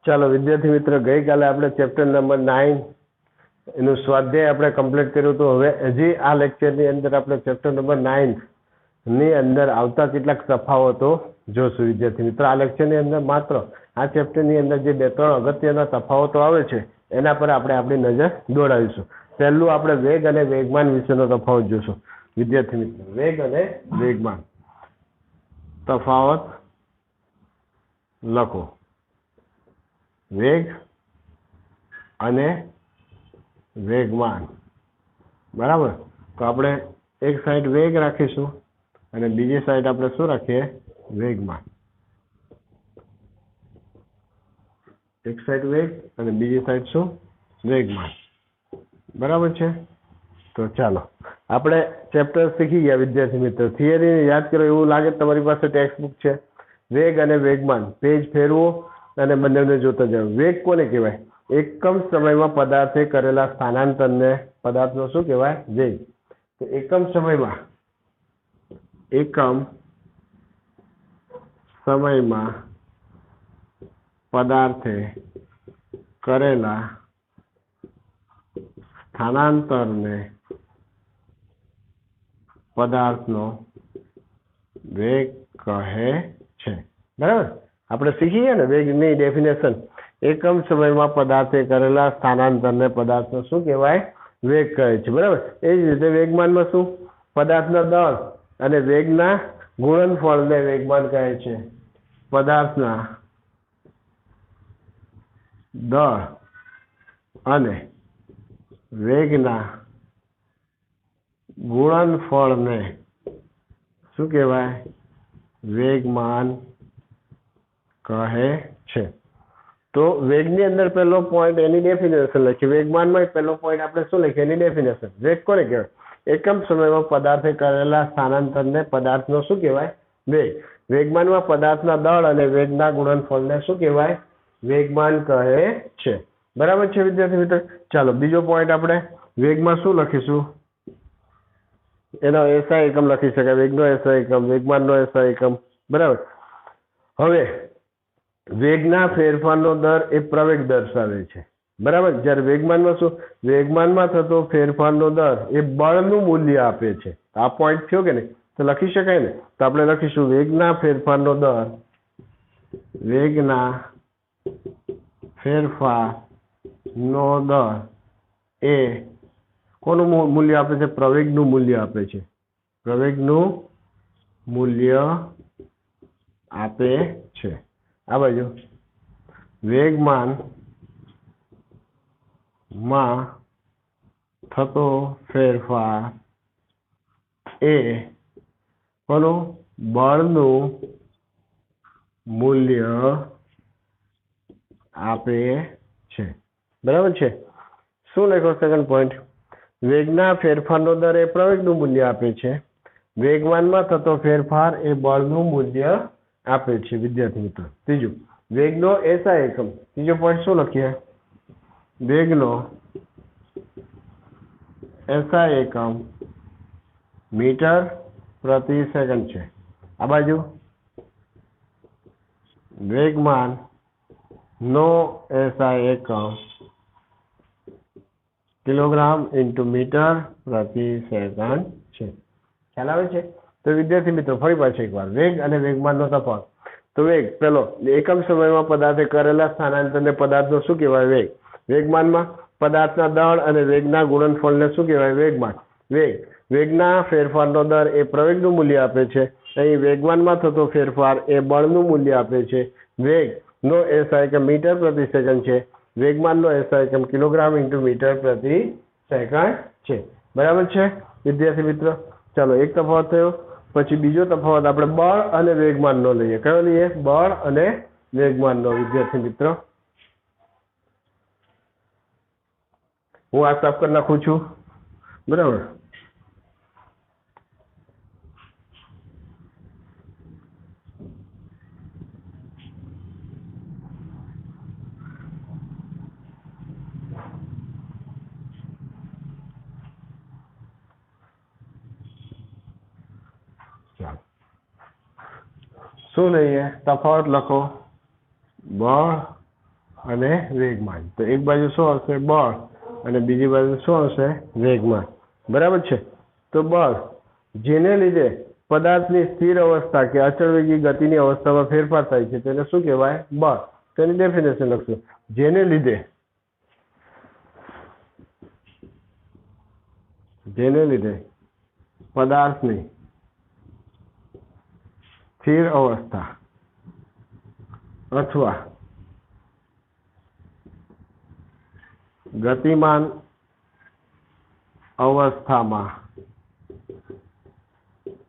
ચાલો વિદ્યાર્થી મિત્ર, ગઈકાલે આપણે ચેપ્ટર નંબર 9 એનું સ્વાધ્યાય આપણે કમ્પ્લીટ કર્યું હતું. હવે હજી આ લેક્ચરની અંદર આપણે ચેપ્ટર નંબર 9 ની અંદર આવતા કેટલાક તફાવતો જોશું. વિદ્યાર્થી મિત્ર, આ લેક્ચરની અંદર માત્ર આ ચેપ્ટરની અંદર જે 2-3 અગત્યના તફાવતો આવે છે એના પર આપણે આપણી નજર દોડાવીશું. પહેલું આપણે વેગ અને વેગમાન વિશેનો તફાવત જોશું. વિદ્યાર્થી મિત્ર, વેગ અને વેગમાન તફાવત લખો. વેગ અને વેગમાન, બરાબર. તો આપણે એક સાઈડ વેગ રાખીશું અને બીજી સાઈડ આપણે શું રાખીએ? વેગમાન. એક સાઈડ વેગ અને બીજી સાઈડ શું? વેગમાન. બરાબર છે. તો ચાલો આપણે ચેપ્ટર શીખી ગયા વિદ્યાર્થી મિત્રો. થિયરી યાદ કરો એવું લાગે તમારી પાસે ટેક્સ્ટ બુક છે. વેગ અને વેગમાન, પેજ ફેરવો અને બંનેને જોતા જાઓ. વેગ કોને કહેવાય? એકમ સમયમાં પદાર્થે કરેલા સ્થાનાંતરને પદાર્થનો શું કહેવાય? વેગ. તો એકમ સમયમાં પદાર્થે કરેલા સ્થાનાંતરને પદાર્થનો વેગ કહે છે. બરાબર. આપણે શીખી ગયા ને વેગની ડેફિનેશન. એકમ સમયમાં પદાર્થે કરેલા સ્થાનાંતરને પદાર્થનો શું કહેવાય? વેગ કહે છે. બરાબર. એ જ રીતે વેગમાનમાં શું? પદાર્થના દળ અને વેગના ગુણનફળને વેગમાન કહે છે. પદાર્થના દળ અને વેગના ગુણનફળને શું કહેવાય? વેગમાન કહે છે. તો વેગની અંદર પહેલો પોઈન્ટ એની ડેફિનેશન લખી. વેગમાનમાં પહેલો પોઈન્ટ આપણે શું લખીએ? એની ડેફિનેશન. વેગ કોને કહેવાય? એકમ સમયમાં પદાર્થે કરેલા સ્થાનાંતરને પદાર્થનો શું કહેવાય? વેગ. વેગમાનમાં પદાર્થના દળ અને વેગના ગુણનફળને શું કહેવાય? વેગમાન કહે છે. બરાબર છે વિદ્યાર્થી મિત્ર. ચાલો બીજો પોઈન્ટ આપણે વેગમાં શું લખીશું? એનો એસઆઈ એકમ લખી શકાય. વેગનો એસઆઈ એકમ, વેગમાનનો એસઆઈ એકમ. બરાબર. હવે વેગના ફેરફારનો દર એ પ્રવેગ દર્શાવે છે. બરાબર. જ્યારે વેગમાનમાં શું? વેગમાનમાં થતો ફેરફારનો દર એ બળનું મૂલ્ય આપે છે. આ પોઈન્ટ થયો કે નહીં? તો લખી શકાય ને. તો આપણે લખીશું વેગના ફેરફારનો દર એ કોનું મૂલ્ય આપે છે? પ્રવેગનું મૂલ્ય આપે છે. પ્રવેગનું મૂલ્ય આપે છે. આ બાજુ વેગમાનમાં થતો ફેરફાર એ કોનું? બળનું મૂલ્ય આપે છે. બરાબર છે. શું લખ્યો સેકન્ડ પોઈન્ટ? વેગના ફેરફારનો દર એ પ્રવેગનું મૂલ્ય આપે છે. વેગમાનમાં થતો ફેરફાર એ બળનું મૂલ્ય આપે છે. વિદ્યાર્થી મિત્રો, ત્રીજું વેગનો એસઆઈ એકમ. ત્રીજો પોઈન્ટ શું લખીએ? વેગનો એસઆઈ એકમ મીટર પ્રતિ સેકન્ડ છે. આ બાજુ વેગમાન નો એસઆઈ એકમ કિલોગ્રામ ઇન્ટુ મીટર પ્રતિ સેકન્ડ છે. ખ્યાલ આવે છે? તો વિદ્યાર્થી મિત્રો ફરી પાછું એકવાર વેગ અને વેગમાનનો તફાવત. તો વેગ પેલો એકમ સમયમાં પદાર્થે કરેલા સ્થાનાંતરને પદાર્થનો શું કહેવાય? વેગ. વેગમાનમાં પદાર્થના દળ અને વેગના ગુણનફળને શું કહેવાય? વેગમાન. વેગના ફેરફારનો દર એ પ્રવેગનું મૂલ્ય આપે છે. અહીં વેગમાનમાં થતો ફેરફાર એ બળનું મૂલ્ય આપે છે. વેગનો એસઆઈ એકમ મીટર પ્રતિ સેકન્ડ છે. વેગમાનનો એસઆઈ એકમ કિલોગ્રામ ઇન્ટુ મીટર પ્રતિ સેકન્ડ છે. બરાબર છે વિદ્યાર્થી મિત્રો. ચાલો એક તફાવત થયો. પછી બીજો તફાવત આપણે બળ અને વેગમાનનો લઈએ. કયો લઈએ? બળ અને વેગમાનનો. વિદ્યાર્થી મિત્રો, હું આ સાફ કરી નાખું છું. બરાબર. શું લઈએ? તફાવત લખો. બળ અને વેગમાન. તો એક બાજુ શું આવશે? બળ, અને બીજી બાજુ શું આવશે? વેગમાન. બરાબર છે. તો બળ જેને લીધે પદાર્થની સ્થિર અવસ્થા કે અચળ વેગી ગતિની અવસ્થામાં ફેરફાર થાય છે તેને શું કહેવાય? બળ. તેની ડેફિનેશન લખશું. જેને લીધે પદાર્થની સ્થિર અવસ્થા અથવા ગતિમાન અવસ્થામાં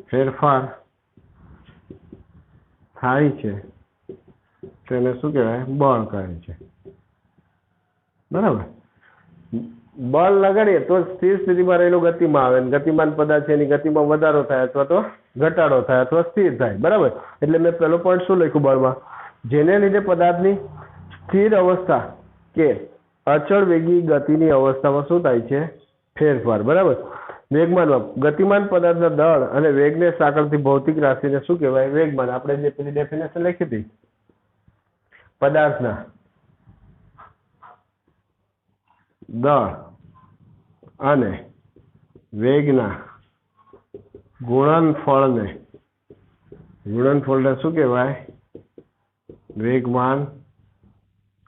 ફેરફાર થાય છે તેને શું કહેવાય? બળ કહે છે. બરાબર. બળ લગાડીએ તો સ્થિર સ્થિતિમાં રહેલો ગતિમાં આવે, ગતિમાન પદાર્થ છે એની ગતિમાં વધારો થાય અથવા તો ઘટાડો થાય અથવા સ્થિર થાય. બરાબર. એટલે મેં પહેલો પોઈન્ટ શું લખ્યું? બળમાં જેને લીધે પદાર્થની સ્થિર અવસ્થા કે અચળ વેગી ગતિની અવસ્થામાં શું થાય છે? ફેરફાર. બરાબર. વેગમાનમાં ગતિમાન પદાર્થના દળ અને વેગને સાંકળતી ભૌતિક રાશિને શું કહેવાય? વેગમાન. આપણે જે પેલી ડેફિનેશન લખી હતી, પદાર્થના દળ અને વેગના ગુણનફળને શું કહેવાય? વેગમાન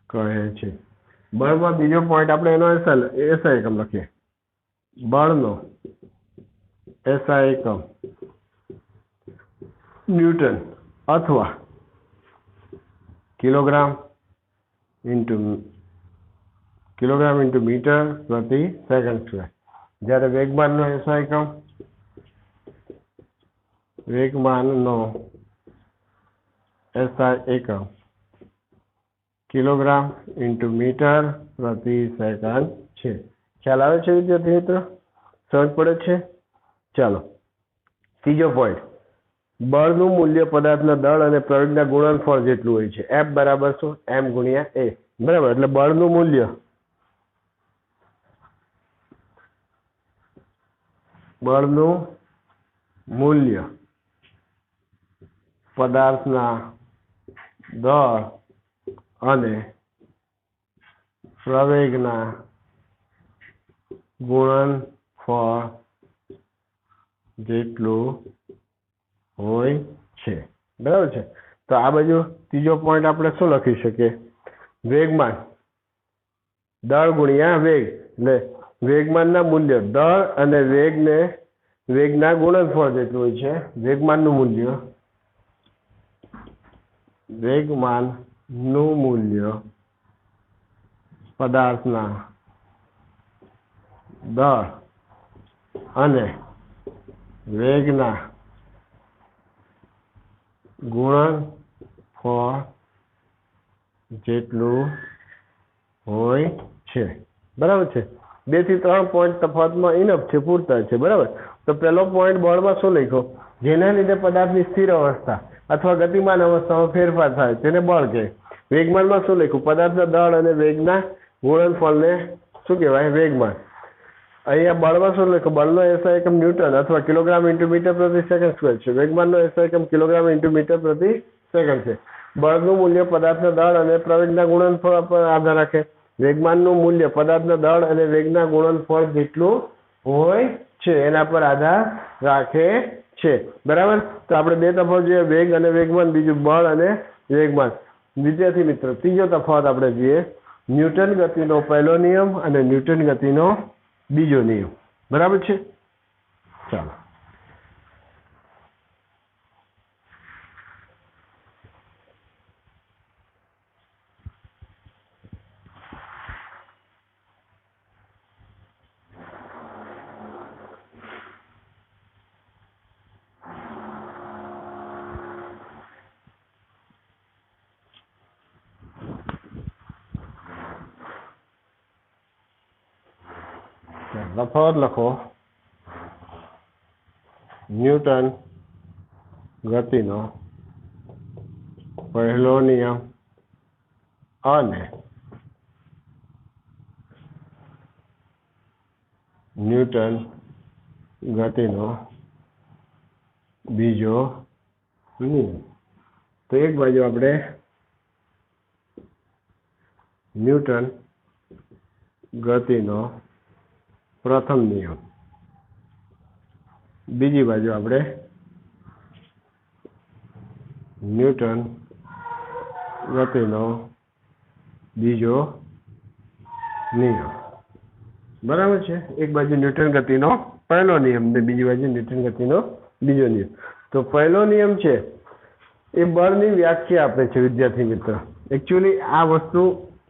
કહે છે. બળમાં બીજો પોઈન્ટ આપણે એનો એસઆઈ એકમ લખીએ. બળનો એસઆઈ એકમ ન્યૂટન અથવા કિલોગ્રામ ઇન્ટુ મીટર પ્રતિ સેકન્ડ સ્ક્વેર. જ્યારે વેગમાનનો એસઆઈ એકમ કિલોગ્રામ ઇન્ટુ મીટર પ્રતિ સેકન્ડ છે. ખ્યાલ આવે છે વિદ્યાર્થી મિત્રો? સમજ પડે છે? ચાલો, ત્રીજો પોઈન્ટ. બળનું મૂલ્ય પદાર્થના દળ અને પ્રવેગના ગુણનફળ જેટલું હોય છે. F બરાબર શું? M ગુણ્યા A. બરાબર. એટલે બળનું મૂલ્ય પદાર્થના દળ અને પ્રવેગના ગુણનફળ જેટલું હોય છે. બરાબર છે. તો આ બાજુ ત્રીજો પોઈન્ટ આપણે શું લખી શકીએ? વેગમાન દળ ગુણ્યા વેગ. એટલે વેગમાનના મૂલ્ય દળ અને વેગના ગુણનફળ જેટલું હોય છે. વેગમાનનું મૂલ્ય પદાર્થના દળ અને વેગના ગુણનફળ જેટલું હોય છે. બરાબર છે. 2 થી 3 પોઈન્ટ તફાવતમાં ઇનફ છે, પૂરતા છે. બરાબર. તો પહેલો પોઈન્ટ બળમાં શું લખ્યો? જેના લીધે પદાર્થની સ્થિર અવસ્થા અથવા ગતિમાન અવસ્થામાં ફેરફાર થાય તેને બળ કહે. વેગમાનમાં શું લખ્યું? પદાર્થના દળ અને વેગના ગુણનફળને શું કહેવાય? વેગમાન. અહીંયા બળમાં શું લખ્યું? બળનો એસઆઈ એકમ ન્યૂટન અથવા કિલોગ્રામ ઇન્ટુ મીટર પ્રતિ સેકન્ડ સ્ક્વેર છે. વેગમાનનો એસઆઈ એકમ કિલોગ્રામ ઇન્ટુ મીટર પ્રતિ સેકન્ડ છે. બળનું મૂલ્ય પદાર્થના દળ અને પ્રવેગના ગુણનફળ પર આધાર રાખે. વેગમાનનું મૂલ્ય પદાર્થના દળ અને વેગના ગુણનફળ જેટલું હોય છે એના પર આધાર રાખે છે. બરાબર. તો આપણે 2 તફાવત જોઈએ, વેગ અને વેગમાન, બીજું બળ અને વેગમાન. વિદ્યાર્થી મિત્રો, ત્રીજો તફાવત આપણે જોઈએ, ન્યૂટન ગતિનો પહેલો નિયમ અને ન્યૂટન ગતિનો બીજો નિયમ. બરાબર છે. ચાલો, તફાવત લખો. ન્યૂટન ગતિનો પહેલો નિયમ અને ન્યૂટન ગતિનો બીજો નિયમ. તો એક બાજુ આપણે ન્યૂટન ગતિનો પ્રથમ નિયમ. બીજી બાજુ આપણે ન્યૂટન ગતિનો બીજો નિયમ. બરાબર છે. એક બાજુ ન્યૂટન ગતિનો પહેલો નિયમ ને બીજી બાજુ ન્યૂટન ગતિનો બીજો નિયમ. તો પહેલો નિયમ છે એ બળની વ્યાખ્યા આપે છે વિદ્યાર્થી મિત્ર. એકચ્યુઅલી આ વસ્તુ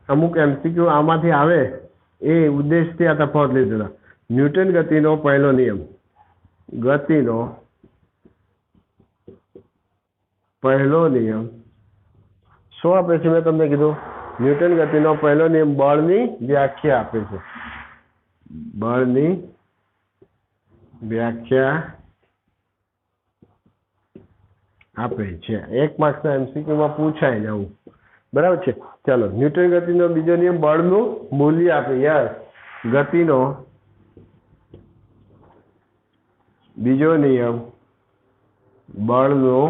અમુક એમસીક્યુ આમાંથી આવે એ ઉદ્દેશથી આ તફાવત લીધેલા. ન્યૂટન ગતિનો પહેલો નિયમ, ગતિનો પહેલો નિયમ શું આપે છે? મેં તમને કીધું ન્યૂટન ગતિનો પહેલો નિયમ બળની વ્યાખ્યા આપે છે. બળની વ્યાખ્યા આપે છે. 1 માર્ક્સના એમસીક્યુમાં પૂછાય જવું. બરાબર છે. ચાલો, ન્યૂટન ગતિનો બીજો નિયમ બળનું મૂલ્ય આપે. યસ, ગતિનો બીજો નિયમ બળનું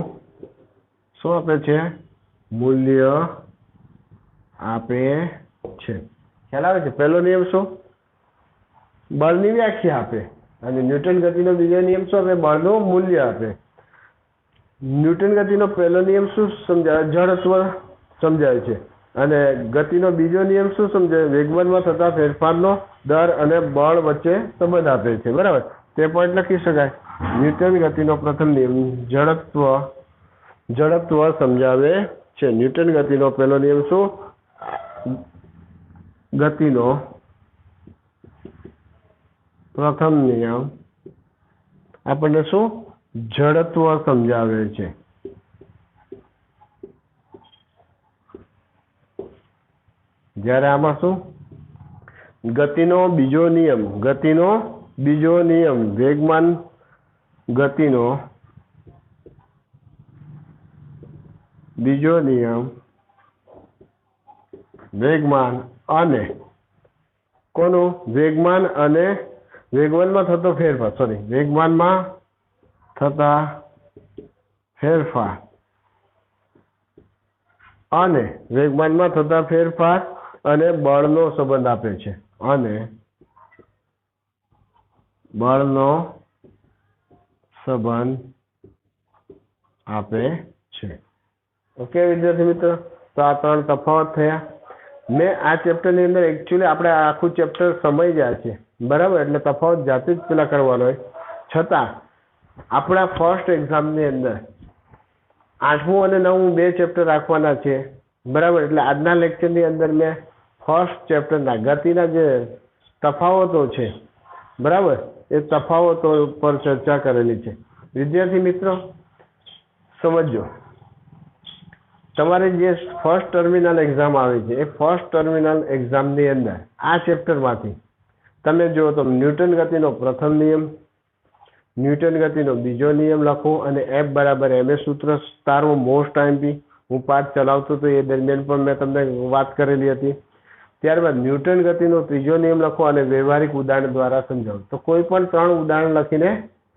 શું આપે છે? મૂલ્ય આપે છે. ખ્યાલ આવે છે? પહેલો નિયમ શું? બળની વ્યાખ્યા આપે. અને ન્યૂટન ગતિનો બીજો નિયમ શું આપે? બળનું મૂલ્ય આપે. ન્યૂટન ગતિનો પહેલો નિયમ શું સમજાવે? જડત્વ સમજાય છે. અને ગતિનો બીજો નિયમ શું સમજાય? વેગમાનમાં થતા ફેરફારનો દર અને બળ વચ્ચે સંબંધ આપે છે. બરાબર, તે પોઈન્ટ લખી શકાય. ન્યૂટન ગતિનો પ્રથમ નિયમ જડત્વ સમજાવે છે. ન્યૂટન ગતિનો પહેલો નિયમ શું? ગતિનો પ્રથમ નિયમ આપણને શું? જડત્વ સમજાવે છે. જ્યારે આમાં શું? ગતિનો બીજો નિયમ વેગમાન ગતિનો બીજો નિયમ વેગમાન અને કોનું? વેગમાન અને વેગમાનમાં થતો ફેરફાર. વેગમાનમાં થતા ફેરફાર અને વેગમાનમાં થતા ફેરફાર અને બળનો સંબંધ આપે છે. અને બળનો સંબંધ આપે છે. ઓકે વિદ્યાર્થી મિત્રો, તો આ 3 તફાવત થયા. મેં આ ચેપ્ટરની અંદર એકચ્યુઅલી આપણે આખું ચેપ્ટર સમય જાય છે. બરાબર, એટલે તફાવત જાતે જ પેલા કરવાનો હોય. છતાં આપણા ફર્સ્ટ એક્ઝામની અંદર 8મું અને 9મું 2 ચેપ્ટર રાખવાના છે. બરાબર, એટલે આજના લેક્ચરની અંદર મેં ફર્સ્ટ ચેપ્ટરના ગતિના જે તફાવતો છે, બરાબર, એ તફાવતો પર ચર્ચા કરેલી છે. વિદ્યાર્થી મિત્રો સમજો, તમારી જે ફર્સ્ટ ટર્મિનલ એક્ઝામ આવે છે એ ફર્સ્ટ ટર્મિનલ એક્ઝામની અંદર આ ચેપ્ટરમાંથી તમે જો તો ન્યૂટન ગતિનો પ્રથમ નિયમ, ન્યૂટન ગતિનો બીજો નિયમ લખો અને F બરાબર ma સૂત્ર તારવો. મોસ્ટ આઈએમપી હું પાઠ ચલાવતો હતો એ દરમિયાન પણ મેં તમને વાત કરેલી હતી. ત્યારબાદ ન્યૂટન ગતિનો ત્રીજો નિયમ લખો અને વ્યવહારિક ઉદાહરણ દ્વારા સમજાવો. તો કોઈ પણ 3 ઉદાહરણ લખીને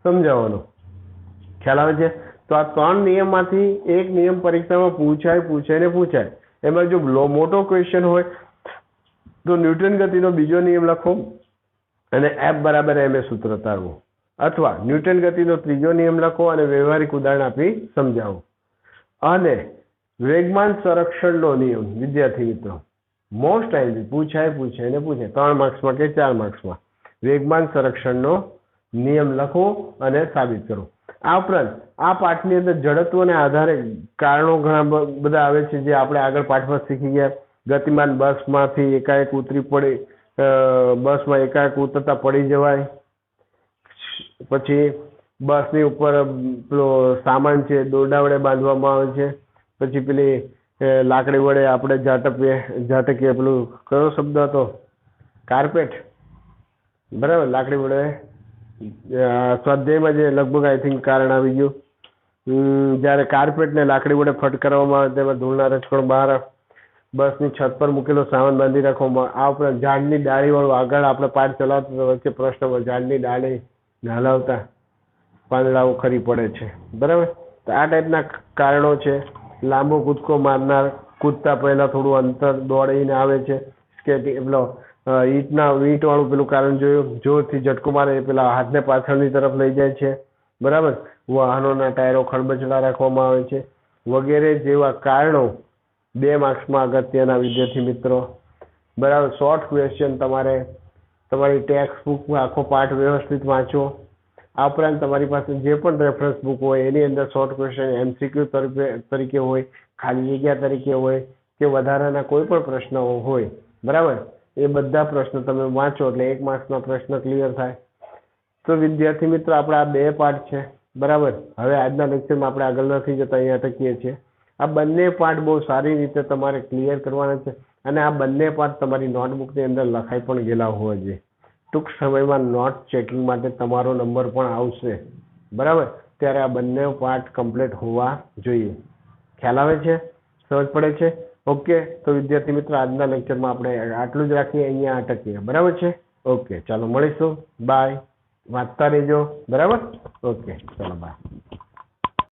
સમજાવવાનું. ખ્યાલ આવે છે? તો આ 3 નિયમમાંથી એક નિયમ પરીક્ષામાં પૂછાય. એમાં જો મોટો ક્વેશ્ચન હોય તો ન્યૂટન ગતિનો બીજો નિયમ લખો અને F બરાબર ma સૂત્ર તારવો. અથવા ન્યૂટન ગતિનો ત્રીજો નિયમ લખો અને વ્યવહારિક ઉદાહરણ આપી સમજાવો. અને વેગમાન સંરક્ષણનો નિયમ વિદ્યાર્થી મિત્રો મોસ્ટ ટાઈમ પૂછાય 3 માર્ક્સમાં કે 4 માર્ક્સમાં વેગમાન સંરક્ષણનો નિયમ લખો અને સાબિત કરો. આ ઉપરાંત આ પાઠની અંદર જડત્વને આધારે કારણો ઘણા બધા આવે છે જે આપણે આગળ પાઠમાં શીખી ગયા. ગતિમાન બસમાંથી એકાએક ઉતરતા પડી જવાય. પછી બસની ઉપર પેલો સામાન છે દોરડા વડે બાંધવામાં આવે છે. પછી પેલી લાકડી વડે આપણે ઝાટકીએ પેલું કયો શબ્દ હતો? કાર્પેટ. બરાબર, લાકડી વડે સ્વાધ્યાયમાં જે લગભગ આઈ થિંક કારણ આવી ગયું. જ્યારે કાર્પેટને લાકડી વડે ફટકારવામાં આવે તેમાં ધૂળના રજકણ બહાર બસની છત પર મૂકેલો સામાન બાંધી રાખવામાં. આ ઉપરાંત ઝાડની ડાળીવાળું આગળ આપણે પાઠ ચલાવતો વચ્ચે પ્રશ્નમાં ઝાડની ડાળી હલાવતા પાંદડાઓ ખરી પડે છે. બરાબર, તો આ ટાઈપના કારણો છે. લાંબો કૂદકો મારનાર કૂદતા પહેલા થોડું અંતર દોડીને આવે છે, સ્કેટિંગ પેલો ઈંટ વાળું પેલું કારણ જોયું, જોરથી ઝટકો મારે પેલા હાથને પાછળની તરફ લઈ જાય છે, બરાબર, વાહનોના ટાયરો ખડબચડા રાખવામાં આવે છે વગેરે જેવા કારણો 2 માર્ક્સમાં અગત્યના વિદ્યાર્થી મિત્રો, બરાબર. શોર્ટ ક્વેશ્ચન તમારે તમારી ટેક્સ્ટ બુકમાં આખો પાઠ વ્યવસ્થિત વાંચો. આ ઉપરાંત તમારી પાસે જે પણ રેફરન્સ બુક હોય એની અંદર શોર્ટ ક્વેશ્ચન MCQ તરીકે હોય, ખાલી જગ્યા તરીકે હોય કે વધારાના કોઈ પણ પ્રશ્નો હોય, બરાબર, એ બધા પ્રશ્નો તમે વાંચો એટલે 1 માર્ક્સનો પ્રશ્ન ક્લિયર થાય. તો વિદ્યાર્થી મિત્રો આપણે આ 2 પાઠ છે, બરાબર. હવે આજના લેક્ચરમાં આપણે આગળ નથી જતા, અહીંયા અટકીએ છીએ. આ બંને પાઠ બહુ સારી રીતે તમારે ક્લિયર કરવાના છે અને આ બંને પાઠ તમારી નોટબુકની અંદર લખાઈ પણ ગયેલા હોવા જોઈએ. ટૂંક સમયમાં નોટ ચેકિંગ માટે તમારો નંબર પણ આવશે, બરાબર. ત્યારે આ બંને પાઠ કમ્પ્લીટ હોવા જોઈએ. ખ્યાલ આવે છે? સમજ પડે છે? ઓકે. તો વિદ્યાર્થી મિત્રો આજના લેક્ચરમાં આપણે આટલું જ રાખીએ, અહીંયા અટકીએ, બરાબર છે? ઓકે, ચાલો મળીશું. બાય. વાંચતા રહેજો, બરાબર. ઓકે, ચાલો બાય.